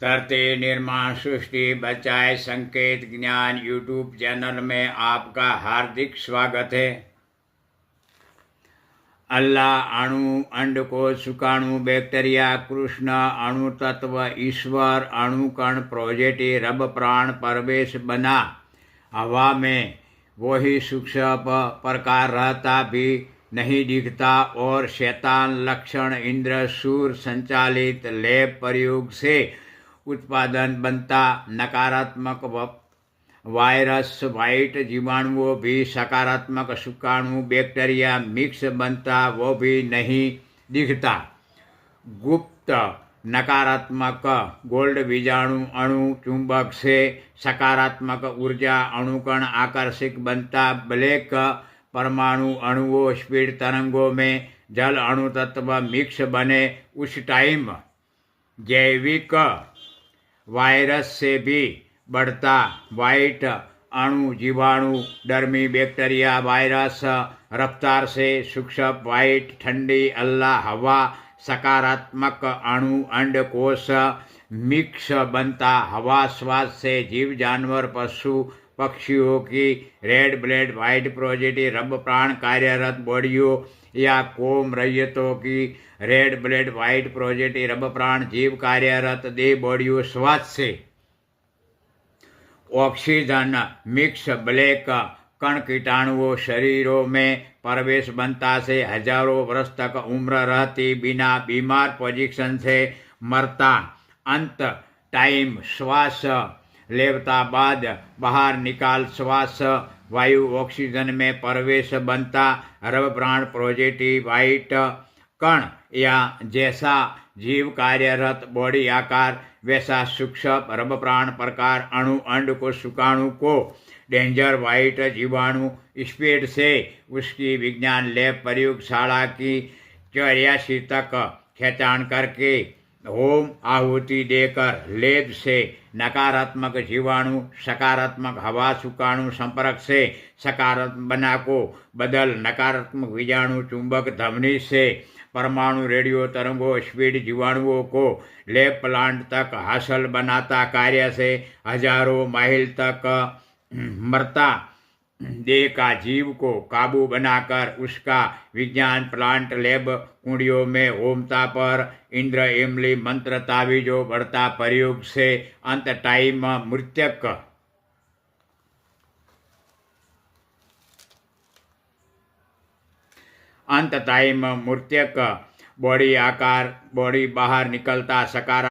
धरती निर्माण सृष्टि बचाए संकेत ज्ञान यूट्यूब चैनल में आपका हार्दिक स्वागत है। अल्लाह, अणु, अंडकोश, शुक्राणु, बैक्टीरिया, कृष्ण, अणु तत्व, ईश्वर, अणुकण, प्रोजेटी, रब प्राण, परवेश बना हवा में वही सूक्ष्म प्रकार रहता भी नहीं दिखता और शैतान लक्षण इंद्र सूर संचालित लैब प्रयोग से उत्पादन बनता नकारात्मक वायरस वाइट जीवाणुओं भी सकारात्मक शुक्राणु बैक्टीरिया मिक्स बनता वो भी नहीं दिखता। गुप्त नकारात्मक गोल्ड बीजाणु अणु चुंबक से सकारात्मक ऊर्जा अणुकण आकर्षक बनता। ब्लैक परमाणु अणुओं स्पीड तरंगों में जल अणु तत्व मिक्स बने। उस टाइम जैविक वायरस से भी बढ़ता वाइट अणु जीवाणु डर्मी बैक्टीरिया वायरस रफ्तार से सूक्ष्म वाइट ठंडी अल्लाह हवा सकारात्मक अणु अंडकोश मिक्स बनता। हवा श्वास से जीव जानवर पशु पक्षियों की रेड ब्लड वाइट प्रोजेटी रब प्राण कार्यरत बॉडियों या कोम रैयतों की रेड ब्लड वाइट प्रोजेटी रब प्राण जीव कार्यरत देह बॉडियों श्वास से ऑक्सीजन मिक्स ब्लैक कण कीटाणुओं शरीरों में प्रवेश बनता से हजारों वर्ष तक उम्र रहती बिना बीमार पोजिशन से मरता। अंत टाइम श्वास लेवता बाद बाहर निकाल श्वास वायु ऑक्सीजन में प्रवेश बनता। रब प्राण प्रोजेटी वाइट कण या जैसा जीव कार्यरत बॉडी आकार वैसा सूक्ष्म रब प्राण प्रकार अणु अंड को शुक्राणु को डेंजर वाइट जीवाणु स्पीड से उसकी विज्ञान लैब प्रयोगशाला की 84 तक खेचान करके होम आहुति देकर लेब से नकारात्मक जीवाणु सकारात्मक हवा शुक्राणु संपर्क से सकारात्मक बना को बदल नकारात्मक बीजाणु चुंबक धमनी से परमाणु रेडियो तरंगों स्पीड जीवाणुओं को लैब प्लांट तक हासिल बनाता। कार्य से हजारों माइल तक मरता देह का जीव को काबू बनाकर उसका विज्ञान प्लांट लैब कुंडियों में होमता पर इंद्र इमली मंत्र तावीजों बढ़ता प्रयोग से अंत टाइम मृत्यक अंत टाइम मूर्त्यक बॉडी आकार बॉडी बाहर निकलता सकारात्मक